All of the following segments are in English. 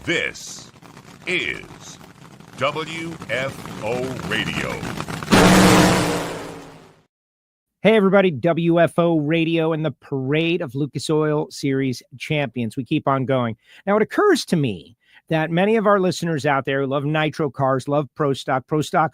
This is WFO Radio. Hey, everybody, WFO Radio and the Parade of Lucas Oil Series Champions. We keep on going. Now, it occurs to me that many of our listeners out there who love nitro cars, love pro stock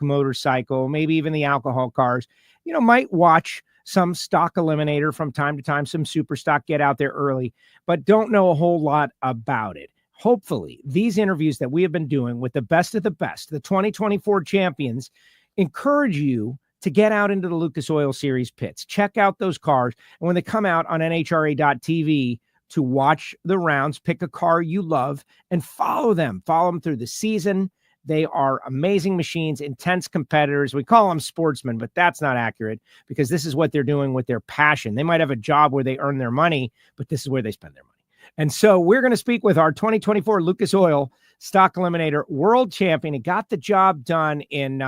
motorcycle, maybe even the alcohol cars, might watch some Stock Eliminator from time to time, some super stock, get out there early, but don't know a whole lot about it. Hopefully, these interviews that we have been doing with the best of the best, the 2024 champions, encourage you to get out into the Lucas Oil Series pits. Check out those cars. And when they come out on NHRA.tv to watch the rounds, pick a car you love and follow them. Follow them through the season. They are amazing machines, intense competitors. We call them sportsmen, but that's not accurate because this is what they're doing with their passion. They might have a job where they earn their money, but this is where they spend their money. And so we're going to speak with our 2024 Lucas Oil Stock Eliminator world champion. He got the job done in,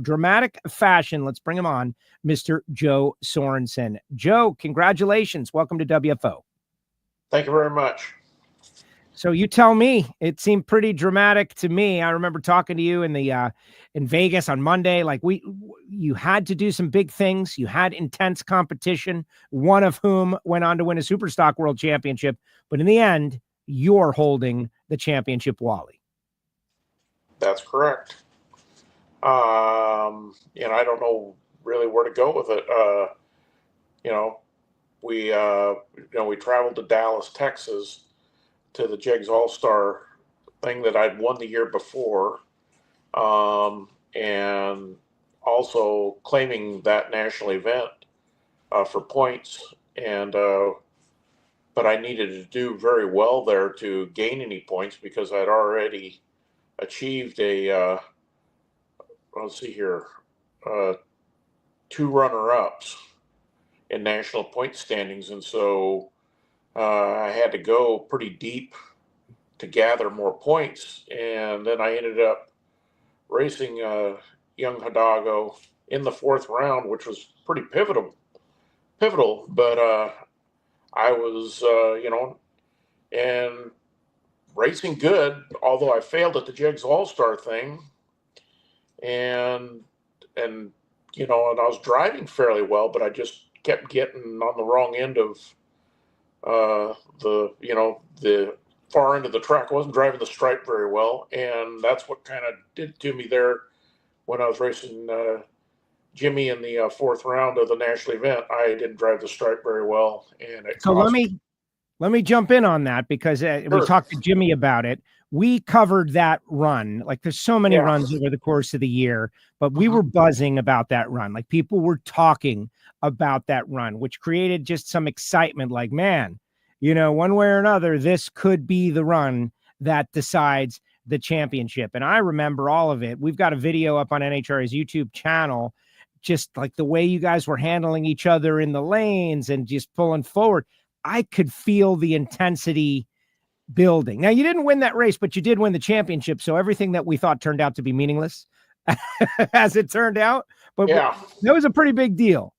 dramatic fashion. Let's bring him on, Mr. Joe Sorenson. Joe, congratulations. Welcome to WFO. Thank you very much. So you tell me, it seemed pretty dramatic to me. I remember talking to you in Vegas on Monday. Like you had to do some big things. You had intense competition, one of whom went on to win a Superstock World Championship. But in the end, you're holding the championship, Wally. That's correct. I don't know really where to go with it. We traveled to Dallas, Texas, to the Jegs All-Star thing that I'd won the year before, and also claiming that national event for points. But I needed to do very well there to gain any points because I'd already achieved a, two runner-ups in national point standings. And so I had to go pretty deep to gather more points. And then I ended up racing young Hidalgo in the fourth round, which was pretty pivotal. But I was, and racing good, although I failed at the Jegs All-Star thing. And I was driving fairly well, but I just kept getting on the wrong end of the far end of the track. I wasn't driving the stripe very well, and that's what kind of did it to me there when I was racing Jimmy in the fourth round of the national event. I didn't drive the stripe very well, and it so let me jump in on that because Sure. We talked to Jimmy about it. We covered that run. Like there's so many runs over the course of the year, but we were buzzing about that run. Like people were talking about that run, which created just some excitement. Like, man, one way or another, this could be the run that decides the championship. And I remember all of it. We've got a video up on NHRA's YouTube channel, just like the way you guys were handling each other in the lanes and just pulling forward. I could feel the intensity building. Now, you didn't win that race, but you did win the championship. So everything that we thought turned out to be meaningless as it turned out. But that was a pretty big deal.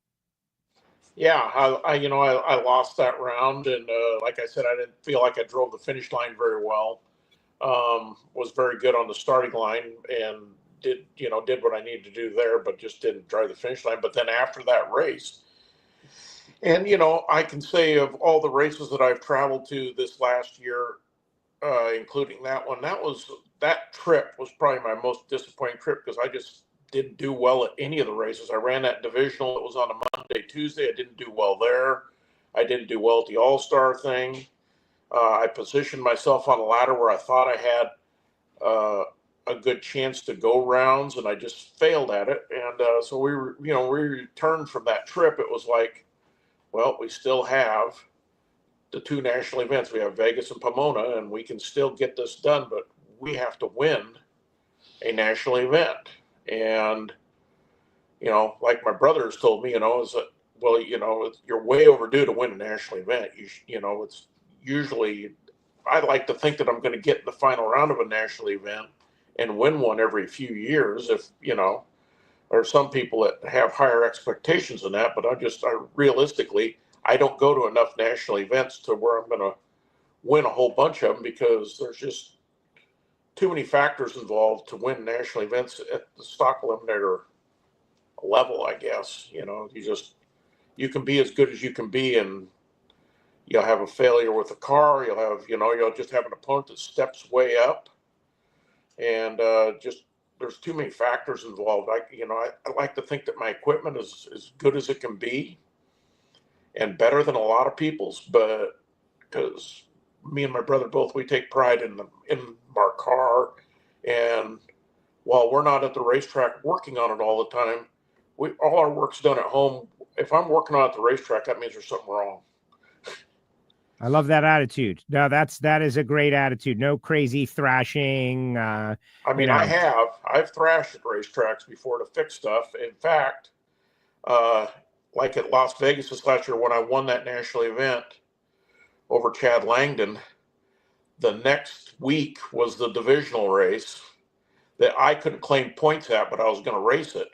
Yeah, I lost that round, and like I said, I didn't feel like I drove the finish line very well. Was very good on the starting line and did what I needed to do there, but just didn't drive the finish line. But then after that race, and I can say of all the races that I've traveled to this last year, including that one, that trip was probably my most disappointing trip because I just didn't do well at any of the races. I ran that divisional. It was on a Monday, Tuesday. I didn't do well there. I didn't do well at the All-Star thing. I positioned myself on a ladder where I thought I had a good chance to go rounds, and I just failed at it. And so we returned from that trip. It was like, well, we still have the two national events. We have Vegas and Pomona, and we can still get this done, but we have to win a national event. And, like my brother has told me, is that, well, you're way overdue to win a national event. It's usually, I like to think that I'm going to get in the final round of a national event and win one every few years if, or some people that have higher expectations than that. But realistically, I don't go to enough national events to where I'm going to win a whole bunch of them because there's just too many factors involved to win national events at the Stock Eliminator level, I guess. You can be as good as you can be, and you'll have a failure with a car. You'll just have an opponent that steps way up, and there's too many factors involved. I like to think that my equipment is as good as it can be, and better than a lot of people's, but because me and my brother both, we take pride in our car, and while we're not at the racetrack working on it all the time, all our work's done at home. If I'm working on it at the racetrack, that means there's something wrong. I love that attitude. No, that is a great attitude. No crazy thrashing. I've thrashed at racetracks before to fix stuff. In fact, like at Las Vegas this last year when I won that national event over Chad Langdon, the next week was the divisional race that I couldn't claim points at, but I was going to race it.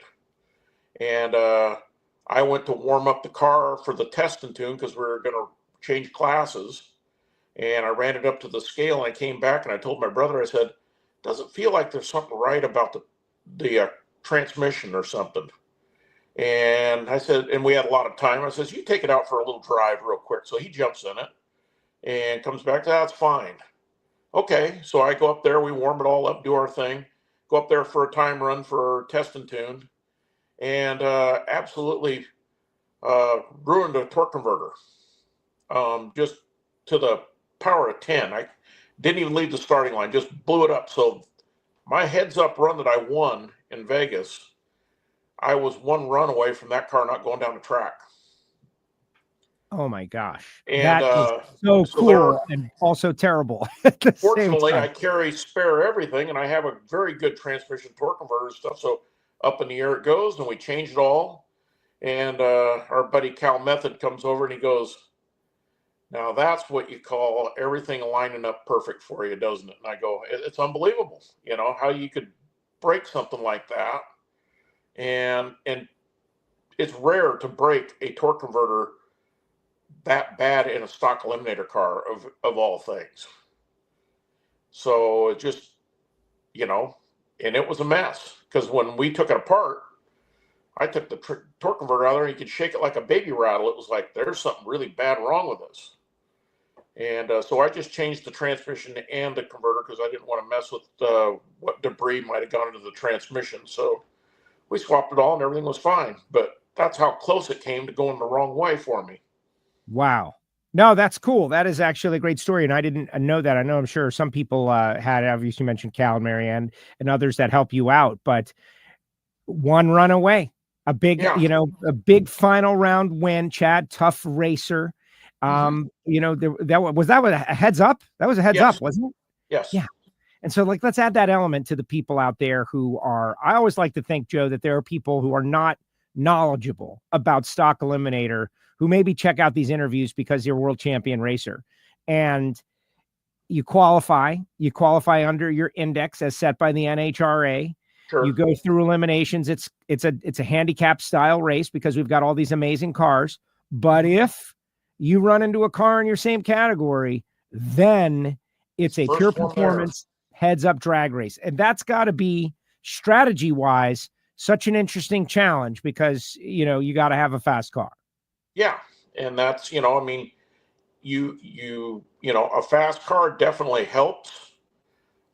And I went to warm up the car for the test and tune because we were going to change classes. And I ran it up to the scale, and I came back and I told my brother, I said, doesn't feel like there's something right about the transmission or something. And I said, and we had a lot of time. I says, you take it out for a little drive real quick. So he jumps in it and comes back. That's fine. Okay. So I go up there, we warm it all up, do our thing, go up there for a time run for test and tune, and absolutely ruined a torque converter. Just to the power of 10. I didn't even leave the starting line, just blew it up. So my heads up run that I won in Vegas, I was one run away from that car not going down the track. Oh my gosh. And that is so cool and also terrible. Fortunately, I carry spare everything, and I have a very good transmission torque converter and stuff. So up in the air it goes, and we change it all. And our buddy Cal Method comes over and he goes, now that's what you call everything lining up perfect for you, doesn't it? And I go, it's unbelievable, how you could break something like that. And it's rare to break a torque converter that bad in a Stock Eliminator car of all things. So it just, and it was a mess because when we took it apart, I took the torque converter out there and you could shake it like a baby rattle. It was like, there's something really bad wrong with this. And so I just changed the transmission and the converter because I didn't want to mess with what debris might have gone into the transmission. So we swapped it all and everything was fine. But that's how close it came to going the wrong way for me. Wow. No, that's cool. That is actually a great story. And I didn't know that. I know I'm sure some people had, obviously mentioned Cal and Marianne and others that help you out, but one run away, a big final round win. Chad, tough racer. Was that a heads up? That was a heads up, wasn't it? Yes. Yeah. And so let's add that element to the people out there who are, I always like to think, Joe, that there are people who are not knowledgeable about Stock Eliminator who maybe check out these interviews because you're a world champion racer and you qualify under your index as set by the NHRA. Sure. You go through eliminations. It's a handicap style race because we've got all these amazing cars. But if you run into a car in your same category, then it's a pure performance heads up drag race. And that's got to be strategy wise such an interesting challenge because, you got to have a fast car. Yeah. And that's, a fast car definitely helps.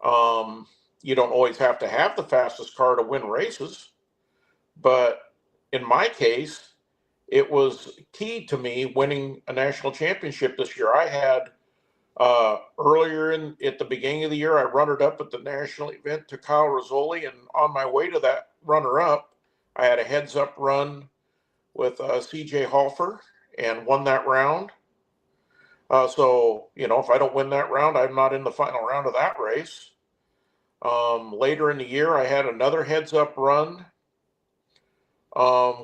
You don't always have to have the fastest car to win races. But in my case, it was key to me winning a national championship this year. I had earlier at the beginning of the year, I runner-up at the national event to Kyle Rizzoli, and on my way to that runner-up, I had a heads-up run with CJ Halfer and won that round. So, if I don't win that round, I'm not in the final round of that race. Later in the year, I had another heads-up run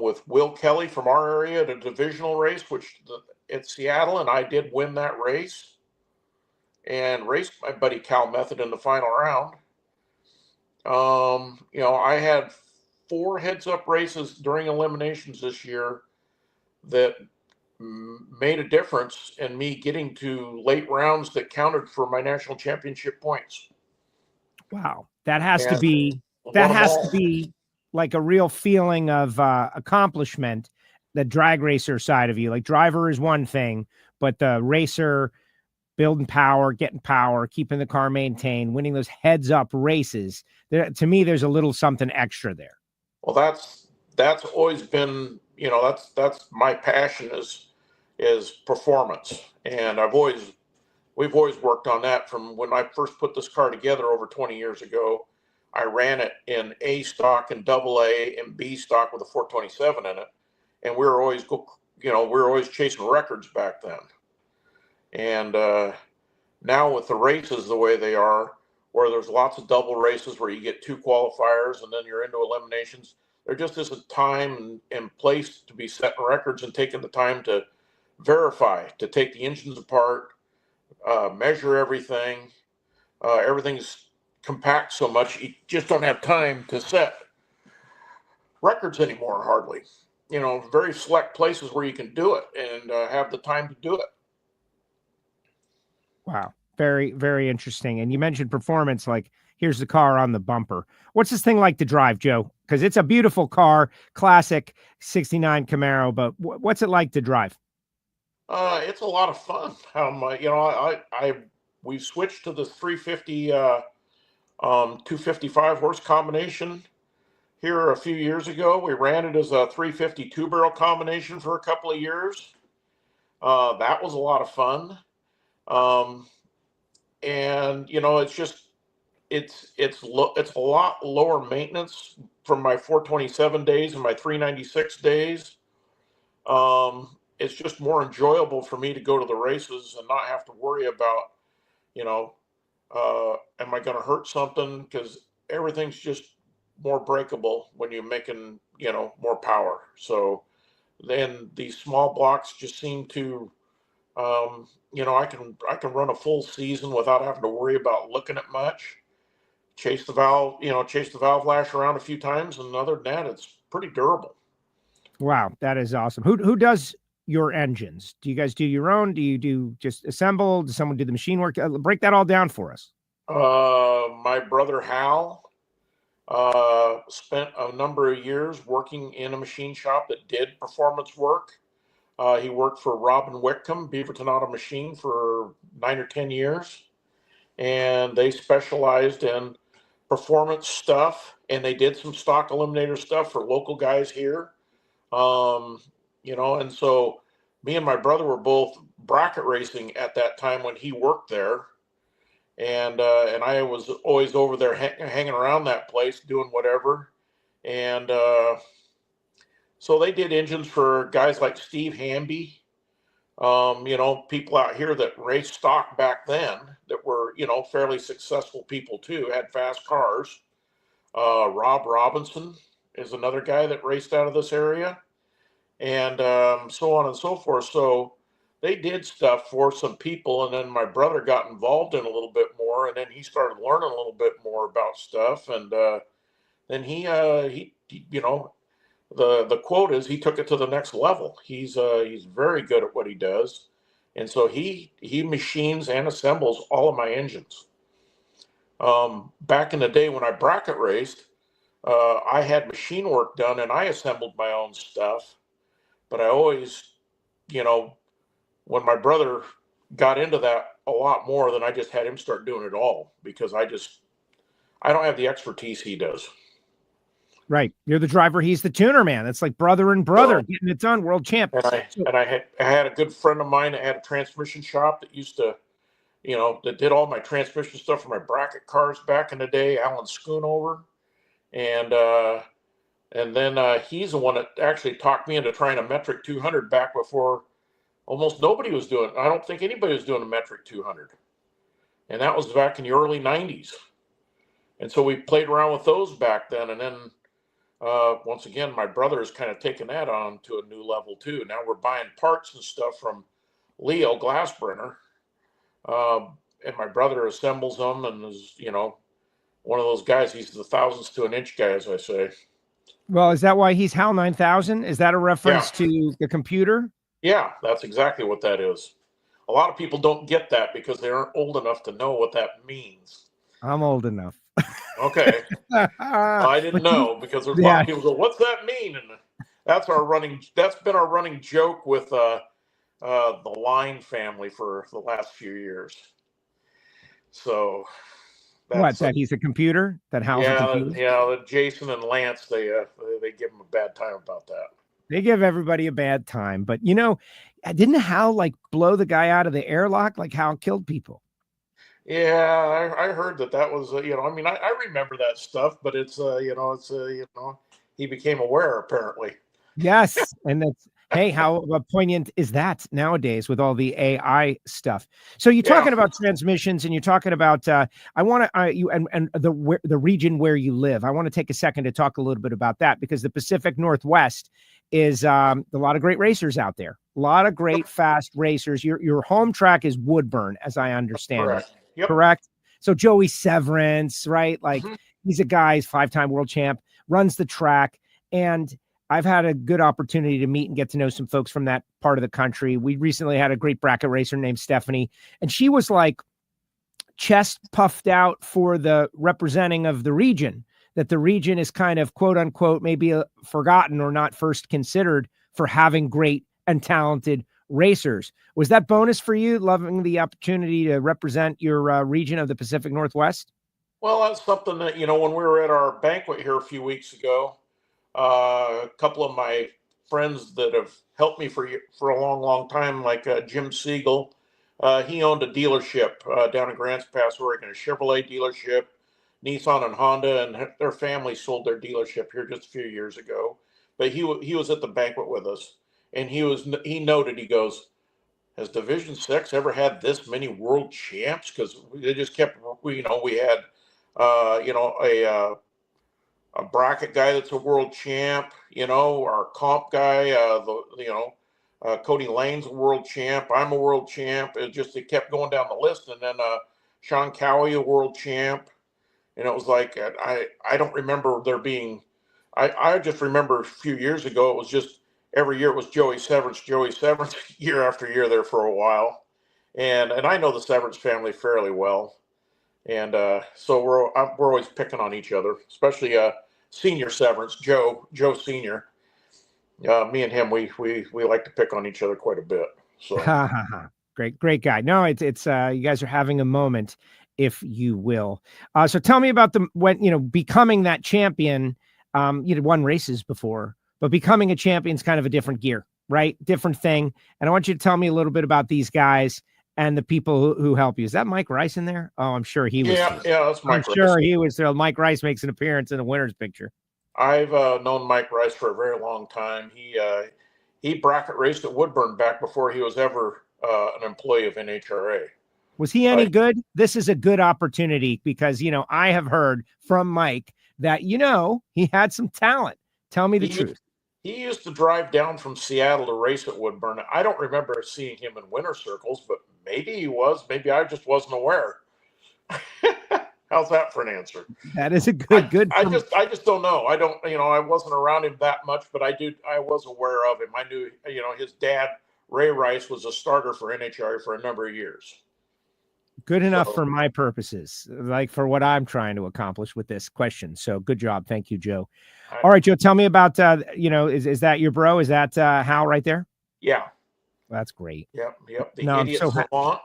with Will Kelly from our area at a divisional race, at Seattle, and I did win that race and raced my buddy Cal Method in the final round. I had 4 heads-up races during eliminations this year that made a difference in me getting to late rounds that counted for my national championship points. Wow. That has to and be, won them all. like a real feeling of accomplishment, the drag racer side of you. Like driver is one thing, but the racer, building power, getting power, keeping the car maintained, winning those heads up races. To me, there's a little something extra there. Well, that's always been, that's my passion is performance, and we've always worked on that from when I first put this car together over 20 years ago. I ran it in A stock and double A and B stock with a 427 in it, and we were always chasing records back then. And now with the races the way they are, where there's lots of double races where you get 2 qualifiers and then you're into eliminations, there just isn't time and place to be setting records and taking the time to verify, to take the engines apart, measure everything. Everything's compact so much, you just don't have time to set records anymore, hardly. Very select places where you can do it and have the time to do it. Wow. Very, very interesting. And you mentioned performance, like here's the car on the bumper. What's this thing like to drive, Joe? Because it's a beautiful car, classic 69 Camaro, but what's it like to drive? It's a lot of fun. We've switched to the 350, 255 horse combination here a few years ago. We ran it as a 350 two-barrel combination for a couple of years. That was a lot of fun. And it's a lot lower maintenance from my 427 days and my 396 days. It's just more enjoyable for me to go to the races and not have to worry about, am I going to hurt something? Because everything's just more breakable when you're making, more power. So then these small blocks just seem to, I can run a full season without having to worry about looking at much. Chase the valve lash around a few times, and other than that, it's pretty durable. Wow, that is awesome. Who does your engines? Do you guys do your own? Do you do just assemble? Does someone do the machine work? Break that all down for us. My brother Hal spent a number of years working in a machine shop that did performance work. He worked for Robin Whitcomb, Beaverton Auto Machine, for 9 or 10 years. And they specialized in performance stuff. And they did some stock eliminator stuff for local guys here. And so me and my brother were both bracket racing at that time when he worked there. And I was always over there hanging around that place doing whatever. And so they did engines for guys like Steve Hamby, people out here that raced stock back then that were, fairly successful people too, had fast cars. Rob Robinson is another guy that raced out of this area, and so on and so forth. So they did stuff for some people, and then my brother got involved in a little bit more, and then he started learning a little bit more about stuff, and then he the quote is he took it to the next level. He's very good at what he does, and so he machines and assembles all of my engines. Back in the day when I bracket raced, I had machine work done and I assembled my own stuff. But I always, when my brother got into that a lot more, then I just had him start doing it all because I don't have the expertise he does. Right. You're the driver. He's the tuner, man. It's like brother and brother getting it done. World champ. And I had a good friend of mine that had a transmission shop that used to, that did all my transmission stuff for my bracket cars back in the day, Alan Schoonover. And then he's the one that actually talked me into trying a metric 200 back before almost nobody was doing it. I don't think anybody was doing a metric 200. And that was back in the early 90s. And so we played around with those back then. And then once again, my brother has kind of taken that on to a new level too. Now we're buying parts and stuff from Leo Glassbrenner. And my brother assembles them and is, one of those guys. He's the thousandths to an inch guy, as I say. Well, is that why he's HAL 9000? Is that a reference to the computer? Yeah, that's exactly what that is. A lot of people don't get that because they aren't old enough to know what that means. I'm old enough. Okay. I didn't know because there's a lot of people go, "What's that mean?" And that's been our running joke with the Line family for the last few years. So What, that he's a computer? That Hal's a computer? Yeah, Jason and Lance, they give him a bad time about that. They give everybody a bad time. But, didn't Hal, blow the guy out of the airlock? Like, Hal killed people. Yeah, I heard that was, I remember that stuff, but it's, he became aware, apparently. Yes, and that's, hey, how poignant is that nowadays with all the AI stuff? So you're talking about transmissions, and you're talking about I want to you and the region where you live. I want to take a second to talk a little bit about that, because the Pacific Northwest is a lot of great racers out there, a lot of great fast racers. Your home track is Woodburn, as I understand it. Yep. Correct. So Joey Severance, right? He's a guy, he's 5-time world champ, runs the track, and I've had a good opportunity to meet and get to know some folks from that part of the country. We recently had a great bracket racer named Stephanie, and she was chest puffed out for the representing of the region, that the region is kind of quote unquote, maybe forgotten or not first considered for having great and talented racers. Was that bonus for you, loving the opportunity to represent your region of the Pacific Northwest? Well, that's something that, when we were at our banquet here a few weeks ago, a couple of my friends that have helped me for a long, long time, like Jim Siegel, he owned a dealership down in Grants Pass, Oregon, a Chevrolet dealership. Nissan and Honda, and their family sold their dealership here just a few years ago. But he was at the banquet with us, and he noted, he goes, "Has Division 6 ever had this many world champs?" Because they just kept, we had a bracket guy that's a world champ, our comp guy, Cody Lane's a world champ. I'm a world champ. It kept going down the list. And then Sean Cowie, a world champ. And it was like, I don't remember there being, I just remember a few years ago, it was just every year it was Joey Severance, year after year there for a while. And I know the Severance family fairly well. And so we're always picking on each other, especially Senior Severance, Joe Senior. Me and him, we like to pick on each other quite a bit. So great guy. No, it's you guys are having a moment, if you will. So tell me about becoming that champion. You'd won races before, but becoming a champion's kind of a different gear, right? Different thing. And I want you to tell me a little bit about these guys and the people who help you. Is that Mike Rice in there? Oh, I'm sure he was. Yeah, that's Mike Rice. Sure he was there. Mike Rice makes an appearance in the winner's picture. I've known Mike Rice for a very long time. He bracket raced at Woodburn back before he was ever an employee of NHRA. Was he any good? This is a good opportunity because, I have heard from Mike that, he had some talent. Tell me the truth. He used to drive down from Seattle to race at Woodburn. I don't remember seeing him in winter circles, but maybe he was. Maybe I just wasn't aware. How's that for an answer? That is a good. I just don't know. I don't, I wasn't around him that much, but I was aware of him. I knew, his dad, Ray Rice, was a starter for NHRA for a number of years. Good enough for my purposes, like for what I'm trying to accomplish with this question. So good job. Thank you, Joe. All right, Joe, tell me about, is that your bro? Is that Hal right there? Yeah. That's great. Yep. The idiot savant.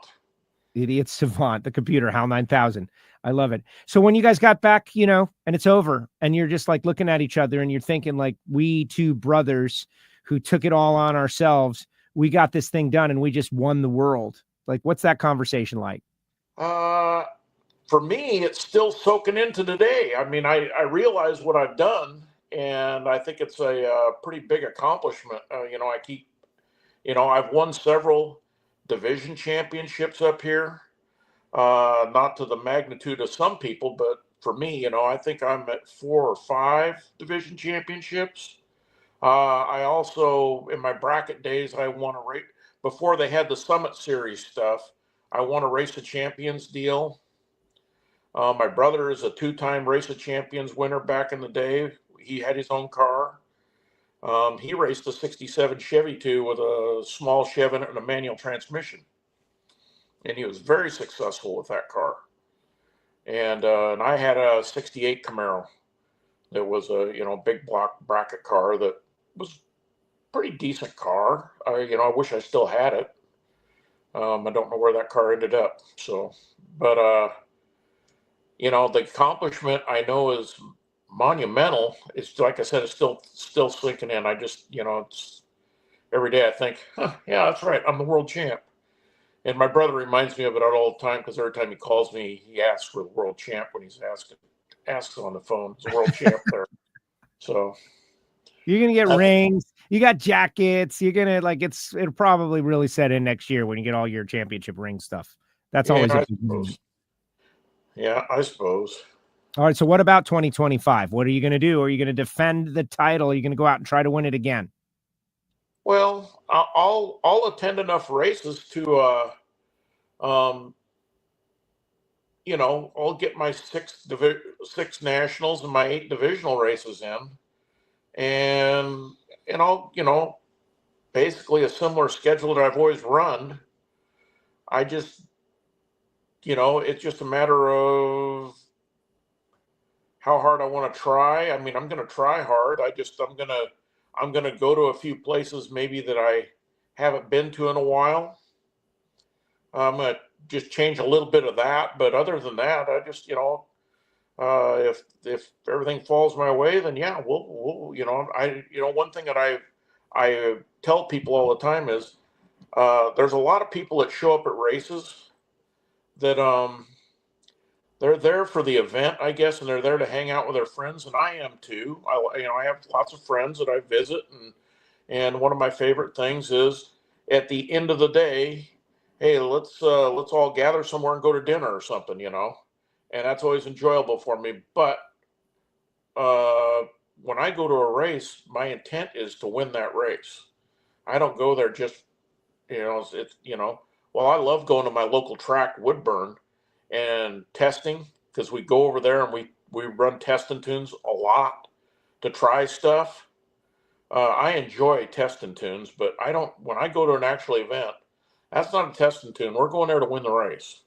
Idiot savant, the computer, Hal 9000. I love it. So when you guys got back, and it's over and you're just looking at each other and you're thinking we two brothers who took it all on ourselves, we got this thing done and we just won the world. What's that conversation like? For me, it's still soaking into today. I mean, I realize what I've done, and I think it's a pretty big accomplishment. I've won several division championships up here, not to the magnitude of some people, but for me, I think I'm at 4 or 5 division championships. I also, in my bracket days, I won a race before they had the Summit Series stuff. I won a Race of Champions deal. My brother is a 2-time Race of Champions winner back in the day. He had his own car. He raced a 67 Chevy too with a small Chevy and a manual transmission. And he was very successful with that car. and I had a '68 Camaro that was a big block bracket car that was pretty decent car. I wish I still had it. I don't know where that car ended up. So, but the accomplishment I know is monumental. It's like I said, it's still sinking in. I just, it's every day I think, yeah, that's right. I'm the world champ. And my brother reminds me of it all the time because every time he calls me, he asks for the world champ when he's asks on the phone. There's a world champ there. So you're gonna get rings. You got jackets. You're gonna it'll probably really set in next year when you get all your championship ring stuff. That's always a I suppose. Yeah, I suppose. All right. So what about 2025? What are you gonna do? Are you gonna defend the title? Are you gonna go out and try to win it again? Well, I'll attend enough races to I'll get my six nationals and my 8 divisional races in, and I'll basically a similar schedule that I've always run. I just it's just a matter of how hard I want to try. I mean, I'm going to try hard. I'm going to go to a few places maybe that I haven't been to in a while. I'm going to just change a little bit of that, but other than that, I just if everything falls my way, then yeah, we'll one thing that I tell people all the time is there's a lot of people that show up at races that they're there for the event, I guess, and they're there to hang out with their friends, and I am too. I have lots of friends that I visit, and one of my favorite things is at the end of the day, hey, let's all gather somewhere and go to dinner or something, and that's always enjoyable for me. But when I go to a race, my intent is to win that race. I don't go there just, well, I love going to my local track, Woodburn, and testing, because we go over there and we run testing tunes a lot to try stuff. I enjoy testing tunes, but when I go to an actual event, that's not a testing tune. We're going there to win the race.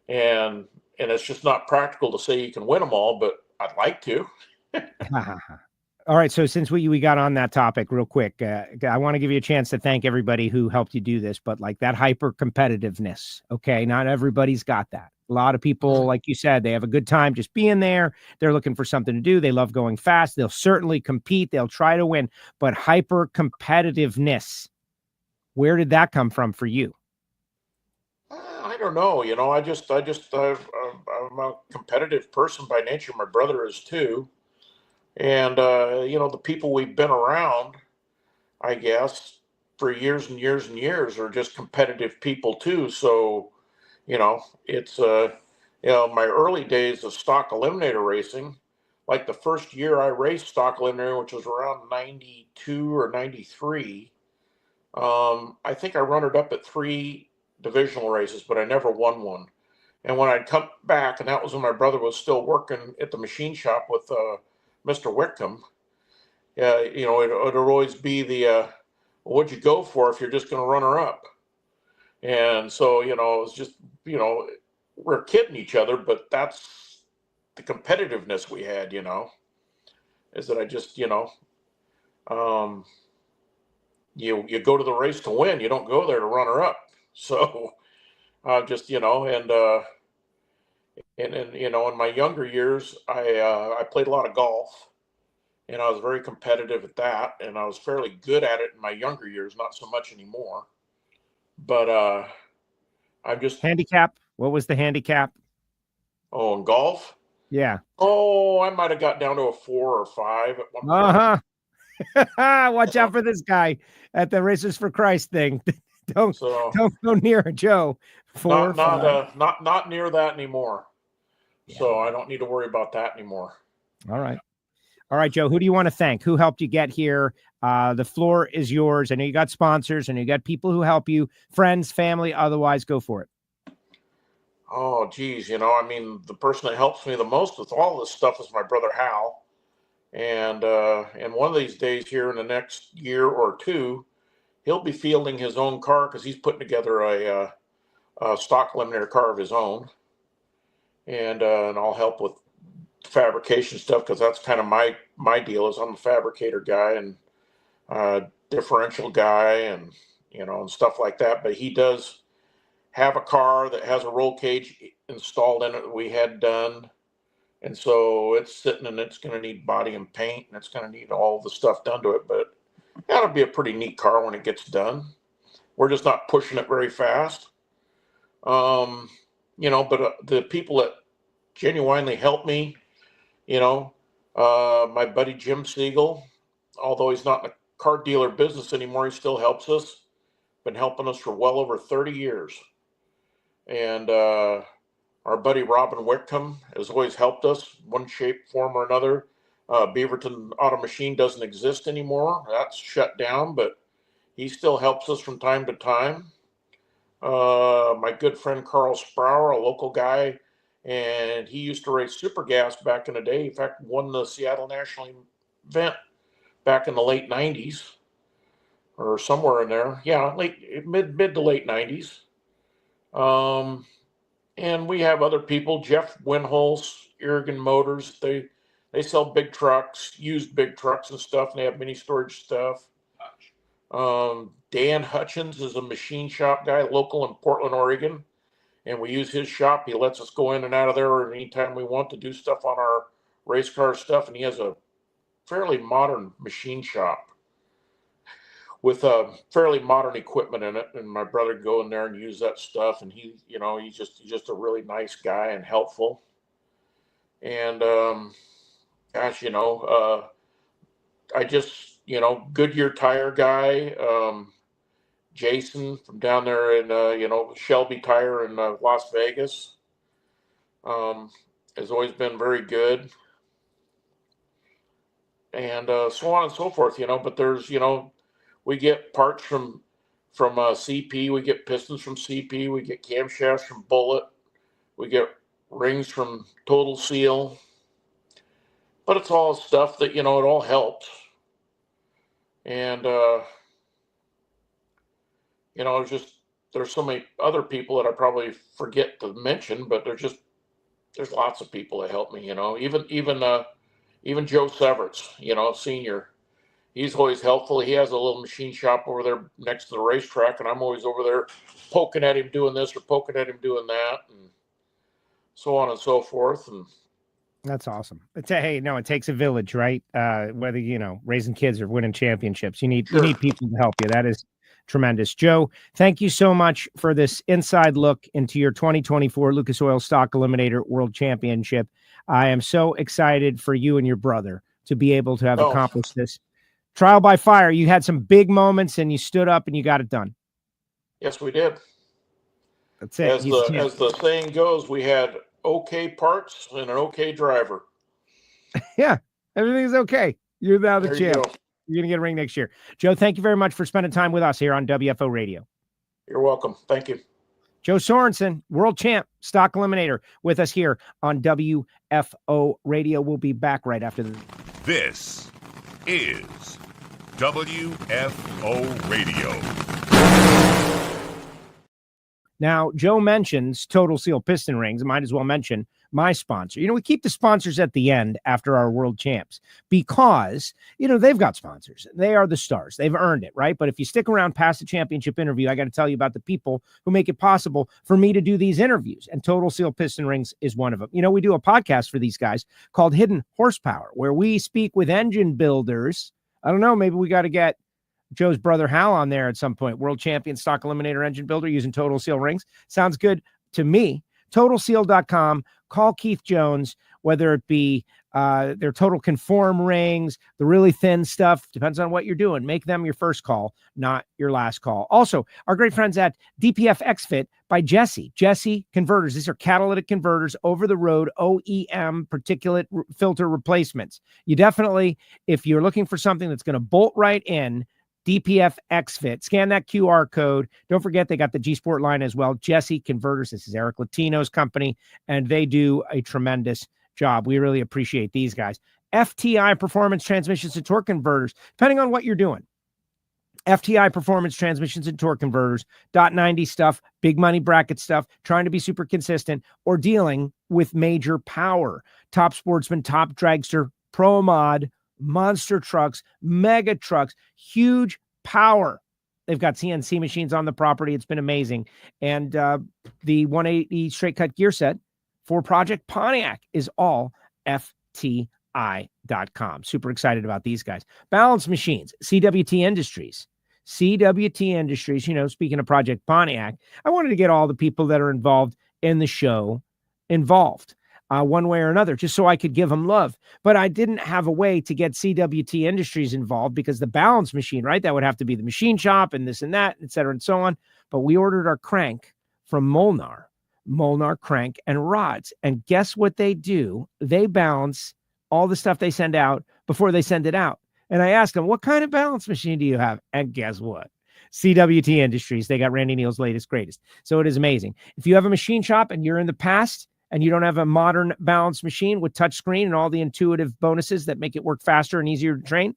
And it's just not practical to say you can win them all, but I'd like to. All right. So since we got on that topic real quick, I want to give you a chance to thank everybody who helped you do this, but like that hyper competitiveness. Okay. Not everybody's got that. A lot of people, like you said, they have a good time just being there. They're looking for something to do. They love going fast. They'll certainly compete. They'll try to win, but hyper competitiveness, where did that come from for you? I don't know. I'm a competitive person by nature. My brother is too. And, the people we've been around, I guess, for years and years and years are just competitive people too. So, it's, my early days of Stock Eliminator racing, like the first year I raced Stock Eliminator, which was around 92 or 93, I think I runnered up at 3 divisional races, but I never won one. And when I'd come back, and that was when my brother was still working at the machine shop with Mr. Whitcomb, it'd always be the, what'd you go for if you're just going to run her up? And so, it was just, we're kidding each other, but that's the competitiveness we had, is that I just, you go to the race to win. You don't go there to run her up. So just, in my younger years, I played a lot of golf, and I was very competitive at that, and I was fairly good at it in my younger years, not so much anymore. But I'm just handicap. What was the handicap? Oh, in golf? Yeah. Oh, I might have got down to a 4 or 5 at one point. Watch out for this guy at the Races for Christ thing. Don't go near Joe. 4 not near that anymore. Yeah. So I don't need to worry about that anymore. All right, Joe. Who do you want to thank? Who helped you get here? The floor is yours. I know you got sponsors, and you got people who help you, friends, family. Otherwise, go for it. Oh, geez. The person that helps me the most with all this stuff is my brother Hal. And one of these days here in the next year or two, he'll be fielding his own car because he's putting together a Stock Eliminator car of his own. and I'll help with fabrication stuff because that's kind of my deal. Is I'm a fabricator guy and differential guy, and and stuff like that. But he does have a car that has a roll cage installed in it that we had done, and so it's sitting and it's going to need body and paint, and it's going to need all the stuff done to it. But that'll be a pretty neat car when it gets done. We're just not pushing it very fast. But the people that genuinely help me, my buddy Jim Siegel, although he's not in the car dealer business anymore, he still helps us. Been helping us for well over 30 years. And our buddy Robin Whitcomb has always helped us, one shape, form, or another. Beaverton Auto Machine doesn't exist anymore. That's shut down, but he still helps us from time to time. My good friend Carl Sprower, a local guy, and he used to race super gas back in the day. In fact, won the Seattle National event back in the late 90s or somewhere in there. Yeah, mid to late 90s. And we have other people, Jeff Winholz, Irrigan Motors. They sell big trucks, used big trucks and stuff, and they have mini storage stuff. Dan Hutchins is a machine shop guy, local in Portland, Oregon, and we use his shop. He lets us go in and out of there anytime we want to do stuff on our race car stuff, and he has a fairly modern machine shop with fairly modern equipment in it. And my brother would go in there and use that stuff, and he's just a really nice guy and helpful. And I just Goodyear tire guy. Jason from down there in, Shelby Tire in Las Vegas has always been very good. And so on and so forth, but there's, we get parts from CP, we get pistons from CP, we get camshafts from Bullet, we get rings from Total Seal, but it's all stuff that, it all helps. And, there's so many other people that I probably forget to mention, but there's lots of people that help me, even Joe Severance, senior, he's always helpful. He has a little machine shop over there next to the racetrack, and I'm always over there poking at him doing this or poking at him doing that, and so on and so forth. And that's awesome. It takes a village, right? Whether, raising kids or winning championships, you need people to help you. That is tremendous. Joe, thank you so much for this inside look into your 2024 Lucas Oil Stock Eliminator World Championship. I am so excited for you and your brother to be able to have accomplished this. Trial by fire. You had some big moments and you stood up and you got it done. Yes, we did. That's it. As the saying goes, we had okay parts and an okay driver. Yeah, everything's okay. You're now the champ. You're going to get a ring next year. Joe, thank you very much for spending time with us here on WFO Radio. You're welcome. Thank you. Joe Sorenson, world champ, Stock Eliminator, with us here on WFO Radio. We'll be back right after this. This is WFO Radio. Now, Joe mentions Total Seal piston rings. I might as well mention my sponsor. We keep the sponsors at the end after our world champs because, they've got sponsors. They are the stars. They've earned it, right? But if you stick around past the championship interview, I got to tell you about the people who make it possible for me to do these interviews. And Total Seal piston rings is one of them. We do a podcast for these guys called Hidden Horsepower, where we speak with engine builders. I don't know, maybe we got to get Joe's brother Hal on there at some point. World champion stock eliminator engine builder using Total Seal rings. Sounds good to me. TotalSeal.com. Call Keith Jones, whether it be their Total Conform rings, the really thin stuff. Depends on what you're doing. Make them your first call, not your last call. Also, our great friends at DPF XFit by Jesse. Jesse converters. These are catalytic converters, over-the-road OEM particulate filter replacements. You definitely, if you're looking for something that's going to bolt right in, DPF XFit. Scan that QR code. Don't forget, they got the G Sport line as well. Jesse Converters. This is Eric Latino's company, and they do a tremendous job. We really appreciate these guys. FTI Performance Transmissions and Torque Converters, depending on what you're doing. FTI performance transmissions and torque converters, .90 stuff, big money bracket stuff, trying to be super consistent, or dealing with major power. Top Sportsman, Top Dragster, Pro Mod, monster trucks, mega trucks, huge power. They've got CNC machines on the property. It's been amazing. And the 180 straight cut gear set for Project Pontiac is all FTI.com. Super excited about these guys. Balance Machines, CWT Industries. CWT Industries, speaking of Project Pontiac, I wanted to get all the people that are involved in the show involved one way or another, just so I could give them love. But I didn't have a way to get CWT Industries involved because the balance machine, right? That would have to be the machine shop and this and that, et cetera, and so on. But we ordered our crank from Molnar Crank and Rods. And guess what they do? They balance all the stuff they send out before they send it out. And I asked them, what kind of balance machine do you have? And guess what? CWT Industries. They got Randy Neal's latest, greatest. So it is amazing. If you have a machine shop and you're in the past and you don't have a modern balance machine with touchscreen and all the intuitive bonuses that make it work faster and easier to train,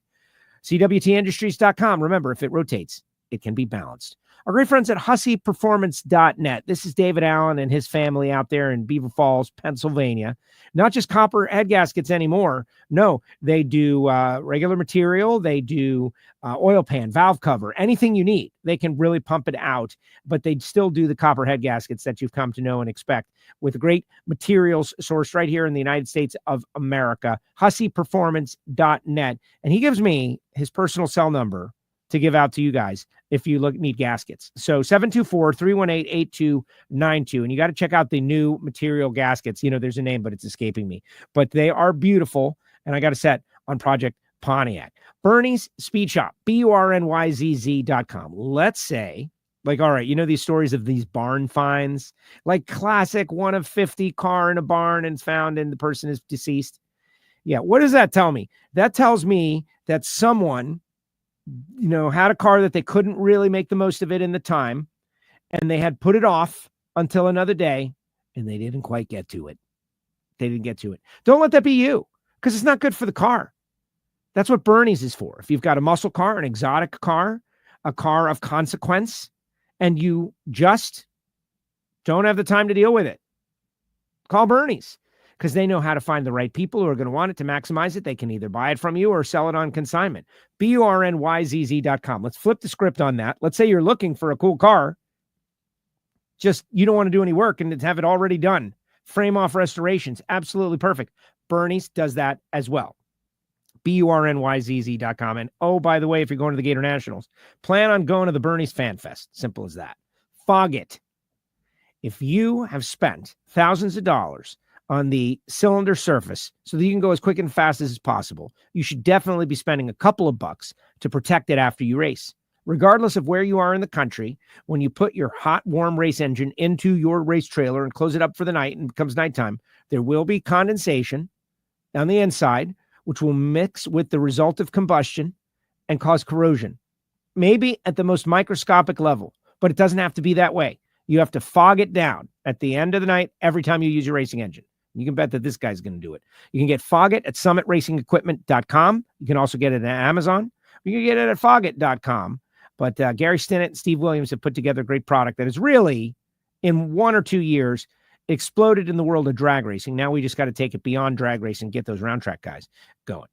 CWTindustries.com. Remember, if it rotates, it can be balanced. Our great friends at HusseyPerformance.net. This is David Allen and his family out there in Beaver Falls, Pennsylvania. Not just copper head gaskets anymore. No, they do regular material. They do oil pan, valve cover, anything you need. They can really pump it out, but they still do the copper head gaskets that you've come to know and expect with great materials sourced right here in the United States of America. HusseyPerformance.net. And he gives me his personal cell number to give out to you guys if you need gaskets. So 724-318-8292. And you got to check out the new material gaskets. There's a name, but it's escaping me. But they are beautiful. And I got a set on Project Pontiac. Bernie's Speed Shop, BURNYZZ.com. Let's say, all right, these stories of these barn finds, like classic 1 of 50 car in a barn and found and the person is deceased. Yeah. What does that tell me? That tells me that someone had a car that they couldn't really make the most of it in the time, and they had put it off until another day, and they didn't quite get to it. Don't let that be you, because it's not good for the car. That's what Bernie's is for. If you've got a muscle car, an exotic car, a car of consequence, and you just don't have the time to deal with it, call Bernie's. Because they know how to find the right people who are going to want it to maximize it. They can either buy it from you or sell it on consignment. BURNYZZ.com. Let's flip the script on that. Let's say you're looking for a cool car. Just you don't want to do any work and have it already done. Frame off restorations. Absolutely perfect. Bernie's does that as well. BURNYZZ.com. And oh, by the way, if you're going to the Gator Nationals, plan on going to the Bernie's Fan Fest. Simple as that. Fog it. If you have spent thousands of dollars on the cylinder surface so that you can go as quick and fast as possible, you should definitely be spending a couple of bucks to protect it after you race. Regardless of where you are in the country, when you put your hot, warm race engine into your race trailer and close it up for the night and it becomes nighttime, there will be condensation on the inside, which will mix with the result of combustion and cause corrosion. Maybe at the most microscopic level, but it doesn't have to be that way. You have to fog it down at the end of the night every time you use your racing engine. You can bet that this guy's going to do it. You can get Foggit at summitracingequipment.com. You can also get it at Amazon. You can get it at foggit.com. But Gary Stinnett and Steve Williams have put together a great product that has really, in 1 or 2 years, exploded in the world of drag racing. Now we just got to take it beyond drag racing, get those round track guys going.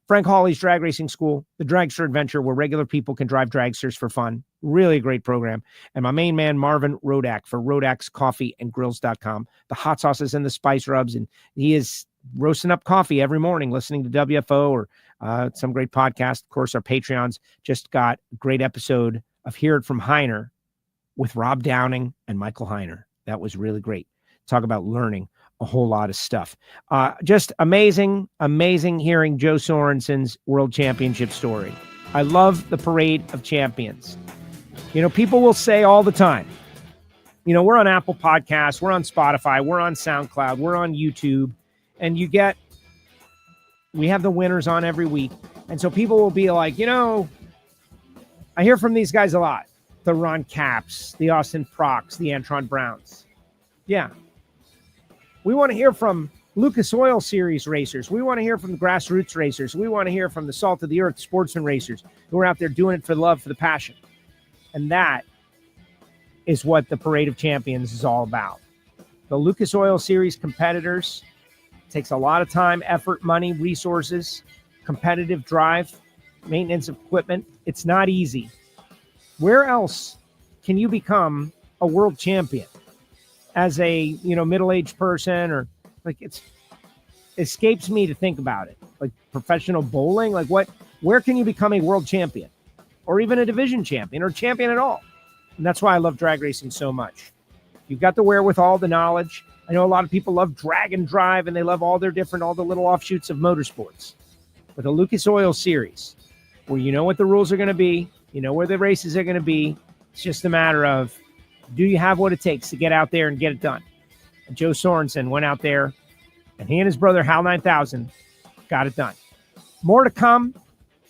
Frank Hawley's Drag Racing School, the Dragster Adventure, where regular people can drive dragsters for fun. Really a great program. And my main man, Marvin Rodak, for Rodak'sCoffeeandGrills.com. The hot sauces and the spice rubs. And he is roasting up coffee every morning, listening to WFO or some great podcast. Of course, our Patreons just got a great episode of Hear It From Heiner with Rob Downing and Michael Heiner. That was really great. Talk about learning a whole lot of stuff. Just amazing hearing Joe Sorenson's World Championship story. I love the Parade of Champions. People will say all the time, we're on Apple Podcasts, we're on Spotify, we're on SoundCloud, we're on YouTube, and we have the winners on every week. And so people will be like, I hear from these guys a lot. The Ron Capps, the Austin Procs, the Antron Browns. Yeah. We want to hear from Lucas Oil Series racers. We want to hear from the grassroots racers. We want to hear from the salt of the earth sportsman racers who are out there doing it for the love, for the passion. And that is what the Parade of Champions is all about. The Lucas Oil Series competitors takes a lot of time, effort, money, resources, competitive drive, maintenance of equipment. It's not easy. Where else can you become a world champion as a, middle-aged person, or like it escapes me to think about it. Like professional bowling, where can you become a world champion or even a division champion or champion at all? And that's why I love drag racing so much. You've got the wherewithal, the knowledge. I know a lot of people love drag and drive and they love all the little offshoots of motorsports. But the Lucas Oil Series, where you know what the rules are going to be, you know where the races are going to be, it's just a matter of, do you have what it takes to get out there and get it done? And Joe Sorenson went out there, and he and his brother, Hal 9000, got it done. More to come,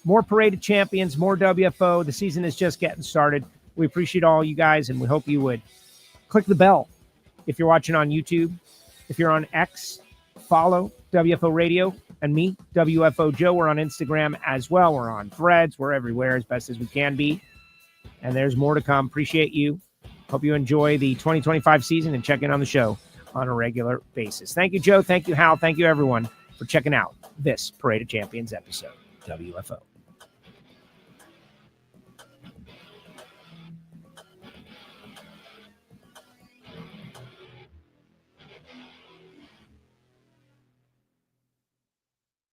more Parade of Champions, more WFO. The season is just getting started. We appreciate all you guys, and we hope you would click the bell if you're watching on YouTube. If you're on X, follow WFO Radio and me, WFO Joe. We're on Instagram as well. We're on Threads. We're everywhere as best as we can be. And there's more to come. Appreciate you. Hope you enjoy the 2025 season and check in on the show on a regular basis. Thank you, Joe. Thank you, Hal. Thank you, everyone, for checking out this Parade of Champions episode. WFO.